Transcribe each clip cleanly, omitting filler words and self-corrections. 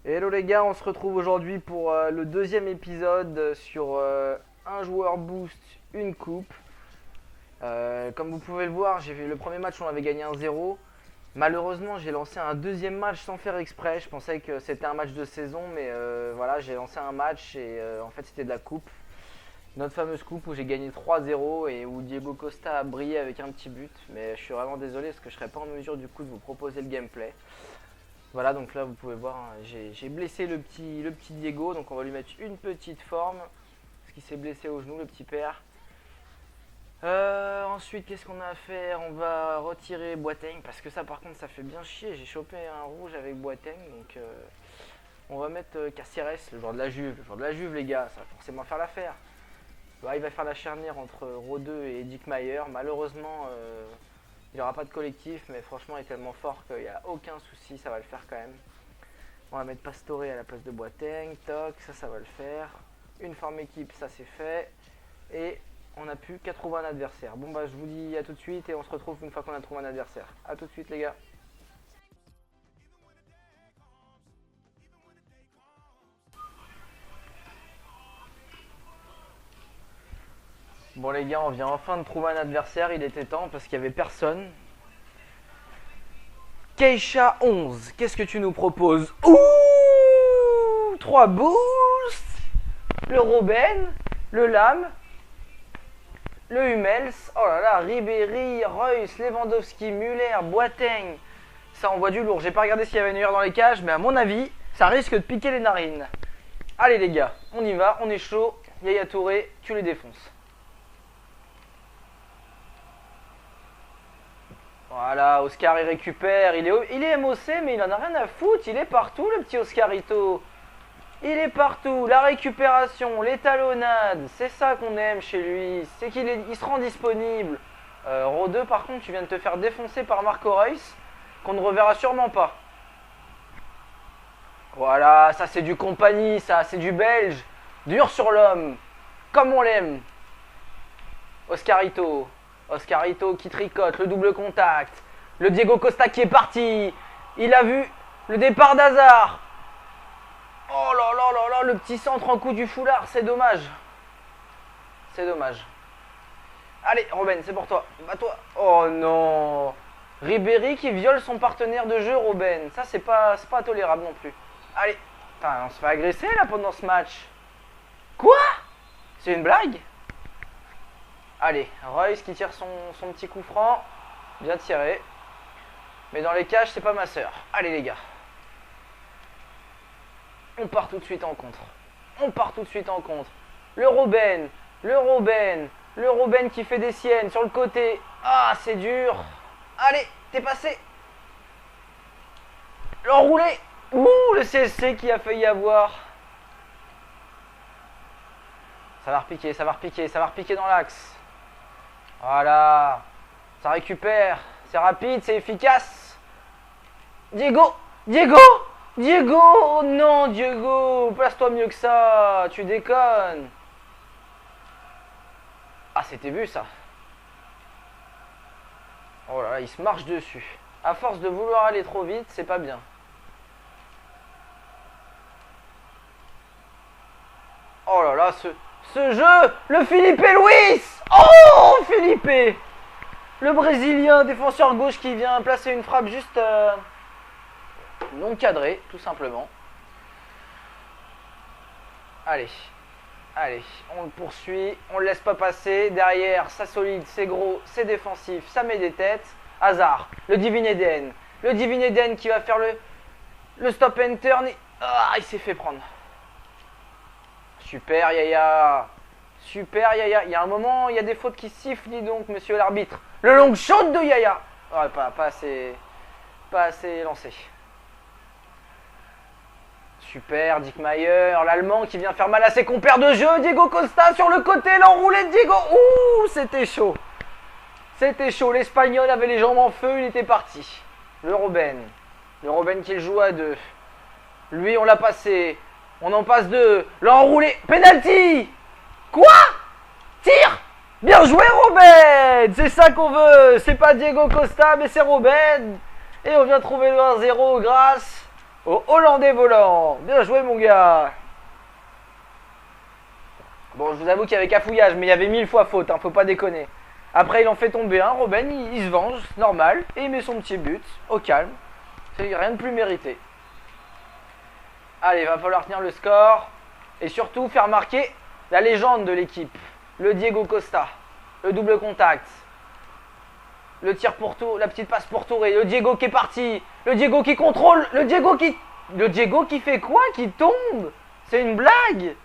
Hello les gars, on se retrouve aujourd'hui pour le deuxième épisode sur un joueur boost, une coupe. Comme vous pouvez le voir, j'ai vu le premier match, on avait gagné 1-0. Malheureusement, j'ai lancé un deuxième match sans faire exprès. Je pensais que c'était un match de saison, mais voilà, j'ai lancé un match et en fait c'était de la coupe. Notre fameuse coupe où j'ai gagné 3-0 et où Diego Costa a brillé avec un petit but. Mais je suis vraiment désolé parce que je ne serais pas en mesure du coup de vous proposer le gameplay. Voilà, donc là vous pouvez voir, hein, j'ai blessé le petit Diego, donc on va lui mettre une petite forme, parce qu'il s'est blessé au genou, le petit père. Ensuite, qu'est-ce qu'on a à faire? On va retirer Boateng, parce que ça par contre ça fait bien chier, j'ai chopé un rouge avec Boateng, donc on va mettre Caceres, le joueur de la Juve, les gars, ça va forcément faire l'affaire. Bah, il va faire la charnière entre Rodeux et Dick Mayer, malheureusement il n'aura pas de collectif, mais franchement il est tellement fort qu'il n'y a aucun souci, ça va le faire quand même. On va mettre Pastore à la place de Boateng, toc, ça va le faire. Une forme équipe, ça c'est fait. Et on n'a plus qu'à trouver un adversaire. Bon bah je vous dis à tout de suite et on se retrouve une fois qu'on a trouvé un adversaire. A tout de suite les gars. Bon les gars, on vient enfin de trouver un adversaire, il était temps parce qu'il n'y avait personne. Keisha 11, qu'est-ce que tu nous proposes? Ouh, 3 boosts. Le Robben, le Lam, le Hummels, oh là là, Ribéry, Reus, Lewandowski, Müller, Boateng. Ça envoie du lourd. J'ai pas regardé s'il y avait une heure dans les cages, mais à mon avis, ça risque de piquer les narines. Allez les gars, on y va, on est chaud. Yaya Touré, tu les défonces. Voilà, Oscar il récupère, il est MOC mais il en a rien à foutre, il est partout le petit Oscarito. Il est partout, la récupération, l'étalonnade, c'est ça qu'on aime chez lui, c'est il se rend disponible. Rodeux par contre tu viens de te faire défoncer par Marco Reus, qu'on ne reverra sûrement pas. Voilà, ça c'est du compagnie, ça c'est du belge, dur sur l'homme, comme on l'aime. Oscarito. Oscarito qui tricote, le double contact. Le Diego Costa qui est parti. Il a vu le départ d'Hazard. Oh là là là là, le petit centre en coup du foulard, c'est dommage. C'est dommage. Allez, Robben, c'est pour toi. Bats-toi. Oh non. Ribéry qui viole son partenaire de jeu, Robben. Ça, c'est pas tolérable non plus. Allez. Putain, on se fait agresser là pendant ce match. Quoi? C'est une blague? Allez, Reus qui tire son petit coup franc. Bien tiré. Mais dans les cages, c'est pas ma sœur. Allez les gars. On part tout de suite en contre. On part tout de suite en contre. Le Robben. Le Robben. Le Robben qui fait des siennes sur le côté. Ah, c'est dur. Allez, t'es passé. L'enroulé. Ouh, le CSC qui a failli avoir. Ça va repiquer, ça va repiquer, ça va repiquer dans l'axe. Voilà, ça récupère, c'est rapide, c'est efficace. Diego, Diego, Diego, oh non Diego, place-toi mieux que ça, tu déconnes. Ah c'était vu ça. Oh là là, il se marche dessus. À force de vouloir aller trop vite, c'est pas bien. Oh là là, ce jeu, le Filipe Luis. Oh, Felipe! Le Brésilien, défenseur gauche qui vient placer une frappe juste non cadrée, tout simplement. Allez, allez, on le poursuit, on le laisse pas passer. Derrière, ça solide, c'est gros, c'est défensif, ça met des têtes. Hazard, le Divine Eden. Le Divine Eden qui va faire le stop and turn. Ah, il s'est fait prendre. Super, Yaya. Super Yaya, il y a un moment, il y a des fautes qui sifflent, dis donc, monsieur l'arbitre. Le long shot de Yaya. Ouais, pas assez lancé. Super, Dick Mayer, l'Allemand qui vient faire mal à ses compères de jeu. Diego Costa sur le côté, l'enroulé de Diego. Ouh, c'était chaud. C'était chaud, l'Espagnol avait les jambes en feu, il était parti. Le Robben qui le joue à deux. Lui, on l'a passé. On en passe deux. L'enroulé, penalty. Quoi? Tire. Bien joué Robben. C'est ça qu'on veut. C'est pas Diego Costa mais c'est Robben. Et on vient trouver le 1-0 grâce Au Hollandais volant. Bien joué mon gars. Bon, je vous avoue qu'il y avait cafouillage, mais il y avait 1000 fois faute, hein, faut pas déconner. Après, il en fait tomber un, Robben, il se venge, normal, et il met son petit but, au calme. C'est rien de plus mérité. Allez, il va falloir tenir le score, et surtout faire marquer la légende de l'équipe, le Diego Costa, le double contact, le tir pour Touré, la petite passe pour Touré, le Diego qui est parti, le Diego qui contrôle, le Diego qui fait quoi? Qui tombe? C'est une blague?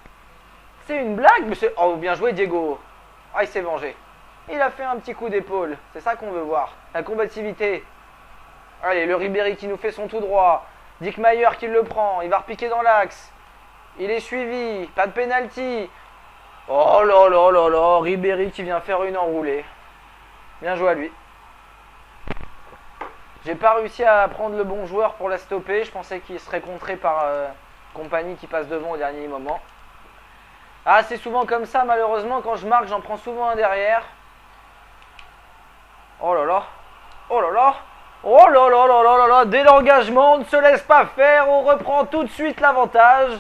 C'est une blague, monsieur. Oh, bien joué, Diego. Ah, il s'est vengé. Il a fait un petit coup d'épaule. C'est ça qu'on veut voir. La combativité. Allez, le Ribéry qui nous fait son tout droit. Dick Mayer qui le prend. Il va repiquer dans l'axe. Il est suivi. Pas de pénalty. Oh là là là là. Ribéry qui vient faire une enroulée. Bien joué à lui. J'ai pas réussi à prendre le bon joueur pour la stopper. Je pensais qu'il serait contré par Compagnie qui passe devant au dernier moment. Ah, c'est souvent comme ça, malheureusement, quand je marque, j'en prends souvent un derrière. Oh là là. Oh là là. Oh là là là là là là. Dès l'engagement, on ne se laisse pas faire. On reprend tout de suite l'avantage.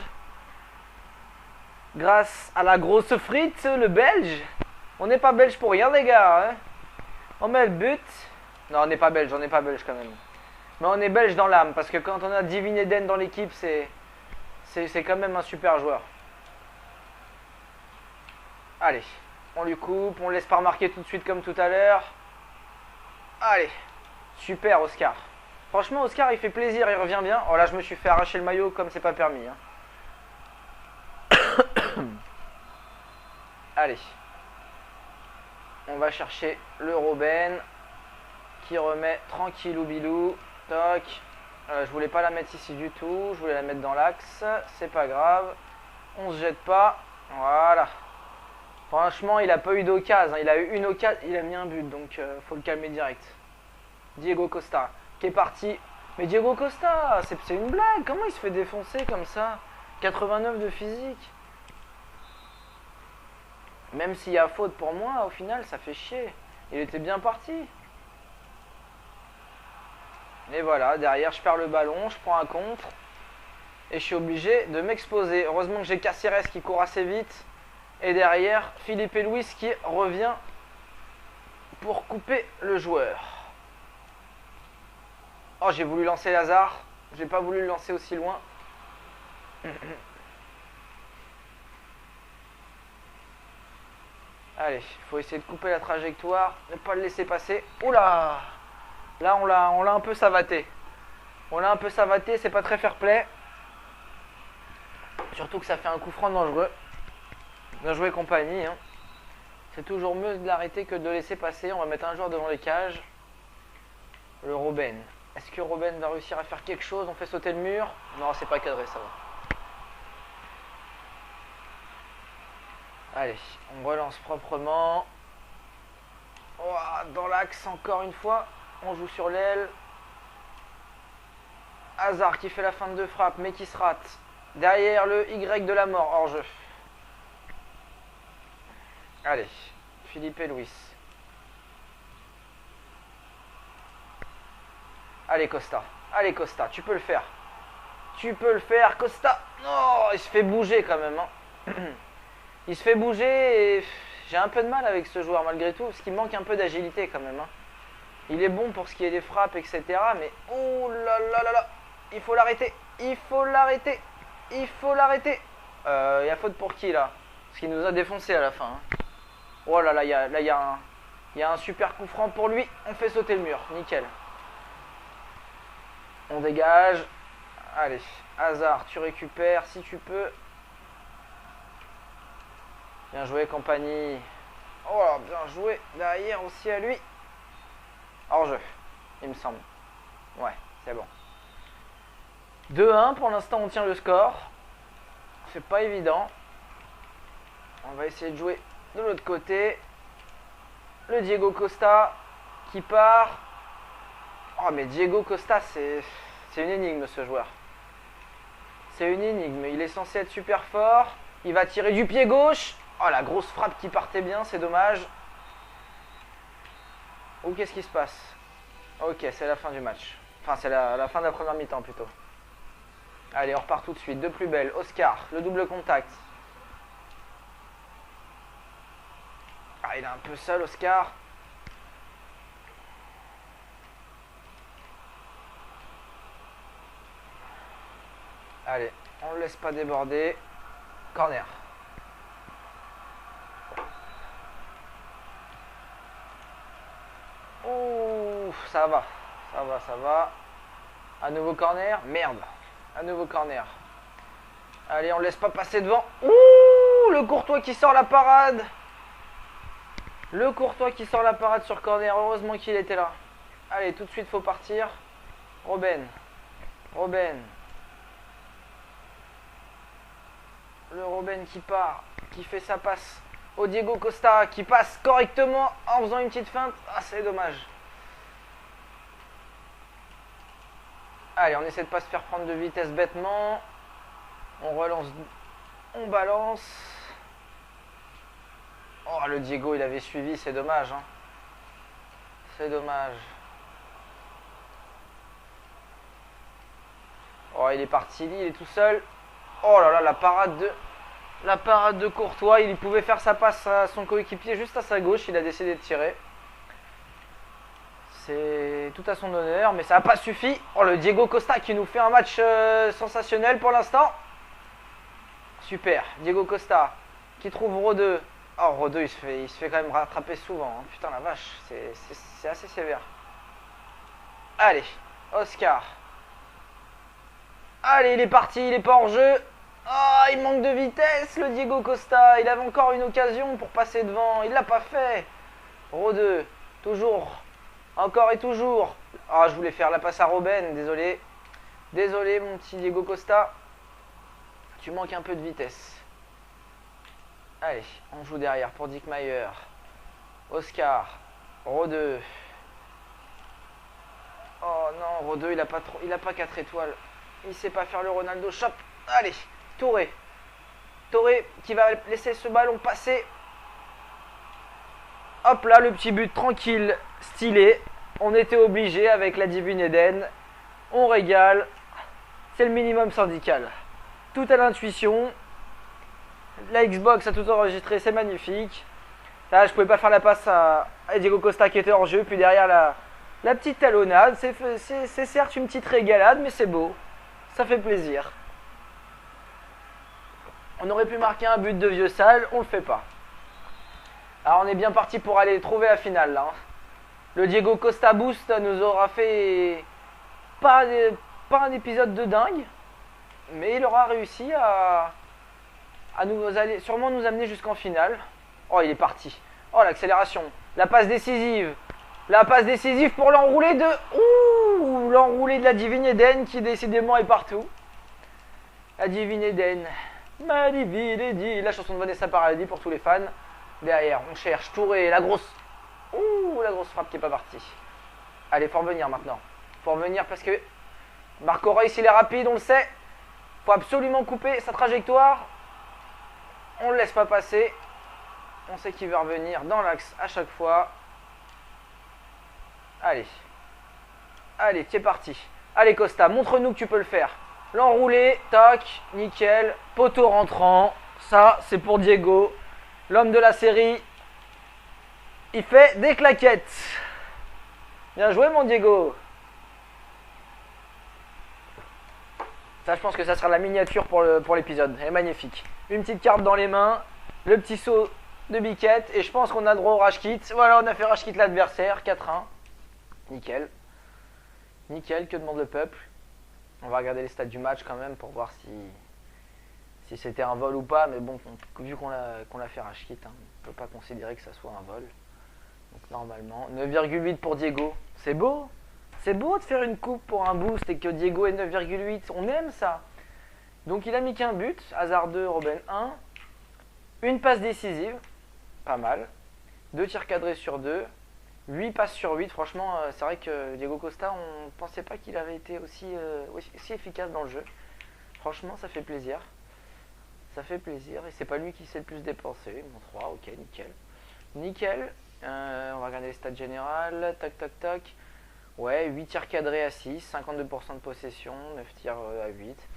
Grâce à la grosse frite, le Belge. On n'est pas belge pour rien, les gars. Hein. On met le but. Non, on n'est pas belge, on n'est pas belge quand même. Mais on est belge dans l'âme, parce que quand on a Divin Eden dans l'équipe, c'est quand même un super joueur. Allez, on lui coupe, on le laisse pas remarquer tout de suite comme tout à l'heure. Allez, super Oscar. Franchement, Oscar, il fait plaisir, il revient bien. Oh là, je me suis fait arracher le maillot comme c'est pas permis. Hein. Allez. On va chercher le Robben qui remet tranquillou bilou. Toc. Je voulais pas la mettre ici du tout, je voulais la mettre dans l'axe. C'est pas grave. On se jette pas. Voilà. Franchement, il a pas eu d'occasion. Il a eu une occasion, il a mis un but, donc faut le calmer direct. Diego Costa qui est parti. Mais Diego Costa, c'est une blague. Comment il se fait défoncer comme ça? 89 de physique. Même s'il y a faute pour moi, au final, ça fait chier. Il était bien parti. Et voilà, derrière, je perds le ballon, je prends un contre. Et je suis obligé de m'exposer. Heureusement que j'ai Caceres qui court assez vite. Et derrière, Philippe Luis qui revient pour couper le joueur. Oh, j'ai voulu lancer Lazare. J'ai pas voulu le lancer aussi loin. Allez, il faut essayer de couper la trajectoire, ne pas le laisser passer. Oula! Là, on l'a un peu savaté. On l'a un peu savaté, c'est pas très fair-play. Surtout que ça fait un coup franc dangereux. Bien joué Compagnie. Hein. C'est toujours mieux de l'arrêter que de le laisser passer. On va mettre un joueur devant les cages. Le Robben. Est-ce que Robben va réussir à faire quelque chose? On fait sauter le mur? Non, c'est pas cadré, ça va. Allez, on relance proprement. Oh, dans l'axe encore une fois. On joue sur l'aile. Hazard qui fait la feinte de frappe mais qui se rate. Derrière le Y de la mort, hors jeu. Allez, Philippe Luis. Allez Costa, tu peux le faire. Tu peux le faire, Costa. Non, il se fait bouger quand même. Hein. Il se fait bouger et j'ai un peu de mal avec ce joueur malgré tout, parce qu'il manque un peu d'agilité quand même. Hein. Il est bon pour ce qui est des frappes, etc. Mais oh là là là là, il faut l'arrêter, il faut l'arrêter, il faut l'arrêter. Il y a faute pour qui là? Parce qu'il nous a défoncé à la fin. Hein. Oh là là, il y a un super coup franc pour lui. On fait sauter le mur, nickel. On dégage. Allez, Hazard, tu récupères si tu peux. Bien joué, Compagnie. Oh là, bien joué. Derrière aussi à lui. Hors jeu, il me semble. Ouais, c'est bon. 2-1, pour l'instant on tient le score. C'est pas évident. On va essayer de jouer de l'autre côté. Le Diego Costa qui part. Oh mais Diego Costa, c'est une énigme ce joueur. C'est une énigme. Il est censé être super fort. Il va tirer du pied gauche. Oh la grosse frappe qui partait bien, c'est dommage. Ou qu'est-ce qui se passe? Ok, c'est la fin du match. Enfin, c'est la fin de la première mi-temps plutôt. Allez, on repart tout de suite. De plus belle. Oscar, le double contact. Ah, il est un peu seul, Oscar. Allez, on ne le laisse pas déborder. Corner. Oh, ça va. Ça va, ça va. À nouveau corner. Merde. À nouveau corner. Allez, on ne laisse pas passer devant. Ouh, le Courtois qui sort la parade. Le Courtois qui sort la parade sur corner. Heureusement qu'il était là. Allez, tout de suite, faut partir. Robben. Robben. Le Robben qui part. Qui fait sa passe au Diego Costa. Qui passe correctement en faisant une petite feinte. Ah, c'est dommage. Allez, on essaie de pas se faire prendre de vitesse bêtement. On relance. On balance. Oh, le Diego, il avait suivi. C'est dommage. Hein. C'est dommage. Oh, il est parti. Il est tout seul. Oh là là, la parade de Courtois. Il pouvait faire sa passe à son coéquipier juste à sa gauche. Il a décidé de tirer. C'est tout à son honneur, mais ça n'a pas suffi. Oh, le Diego Costa qui nous fait un match sensationnel pour l'instant. Super, Diego Costa qui trouve Rodeux. Oh, Rodeux, il se fait quand même rattraper souvent. Hein. Putain, la vache, c'est assez sévère. Allez, Oscar. Allez, il est parti, il est pas hors jeu. Oh, il manque de vitesse, le Diego Costa. Il avait encore une occasion pour passer devant. Il l'a pas fait. Rodeux, toujours. Encore et toujours. Ah, je voulais faire la passe à Robben, désolé. Désolé, mon petit Diego Costa. Tu manques un peu de vitesse. Allez, on joue derrière pour Dick Mayer. Oscar. Rodeux. Oh non, Rodeux, il a pas 4 étoiles. Il sait pas faire le Ronaldo Shop. Allez, Touré. Touré qui va laisser ce ballon passer. Hop là, le petit but tranquille, stylé. On était obligé avec la Divine Eden. On régale. C'est le minimum syndical. Tout à l'intuition. La Xbox a tout enregistré, c'est magnifique. Là, je pouvais pas faire la passe à Diego Costa qui était hors jeu. Puis derrière la petite talonnade. C'est certes une petite régalade, mais c'est beau. Ça fait plaisir. On aurait pu marquer un but de vieux sale, on le fait pas. Alors on est bien parti pour aller trouver la finale là. Le Diego Costa Boost nous aura fait pas un épisode de dingue, mais il aura réussi à sûrement nous amener jusqu'en finale. Oh, il est parti. Oh, l'accélération. La passe décisive. La passe décisive pour l'enroulé de... Ouh, l'enroulé de la Divine Eden qui décidément est partout. La Divine Eden. Ma Divine Eden. La chanson de Vanessa Paradis pour tous les fans. Derrière, on cherche Touré, la grosse... Ouh, la grosse frappe qui n'est pas partie. Allez, faut revenir maintenant. Faut revenir parce que Marco Reus, il est rapide, on le sait. Faut absolument couper sa trajectoire. On le laisse pas passer. On sait qu'il va revenir dans l'axe à chaque fois. Allez. Allez, c'est parti. Allez Costa, montre-nous que tu peux le faire. L'enroulé, tac, nickel. Poteau rentrant. Ça, c'est pour Diego. L'homme de la série. Il fait des claquettes. Bien joué mon Diego. Ça, je pense que ça sera la miniature pour l'épisode. Elle est magnifique. Une petite carte dans les mains. Le petit saut de biquette. Et je pense qu'on a droit au rage kit. Voilà, on a fait rage kit l'adversaire. 4-1. Nickel. Nickel, que demande le peuple. On va regarder les stats du match quand même pour voir si c'était un vol ou pas. Mais bon, vu qu'on l'a fait rage kit, hein, on ne peut pas considérer que ça soit un vol. Donc normalement, 9,8 pour Diego. C'est beau. C'est beau de faire une coupe pour un boost et que Diego est 9,8. On aime ça. Donc il a mis qu'un but. Hazard 2, Robben 1. Une passe décisive. Pas mal. 2 tirs cadrés sur 2. 8 passes sur 8. Franchement, c'est vrai que Diego Costa, on ne pensait pas qu'il avait été aussi efficace dans le jeu. Franchement, ça fait plaisir. Ça fait plaisir. Et c'est pas lui qui s'est le plus dépensé. Mon 3, ok, nickel. Nickel. On va regarder les stats générales. Tac, tac, tac. Ouais, 8 tirs cadrés à 6. 52% de possession. 9 tirs à 8.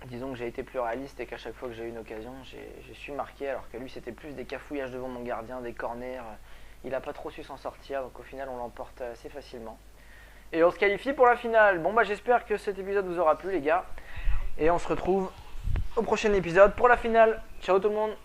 Disons que j'ai été plus réaliste et qu'à chaque fois que j'ai eu une occasion, j'ai su marquer, alors que lui c'était plus des cafouillages devant mon gardien, des corners. Il n'a pas trop su s'en sortir, donc au final on l'emporte assez facilement. Et on se qualifie pour la finale. Bon bah j'espère que cet épisode vous aura plu les gars. Et on se retrouve au prochain épisode pour la finale. Ciao tout le monde.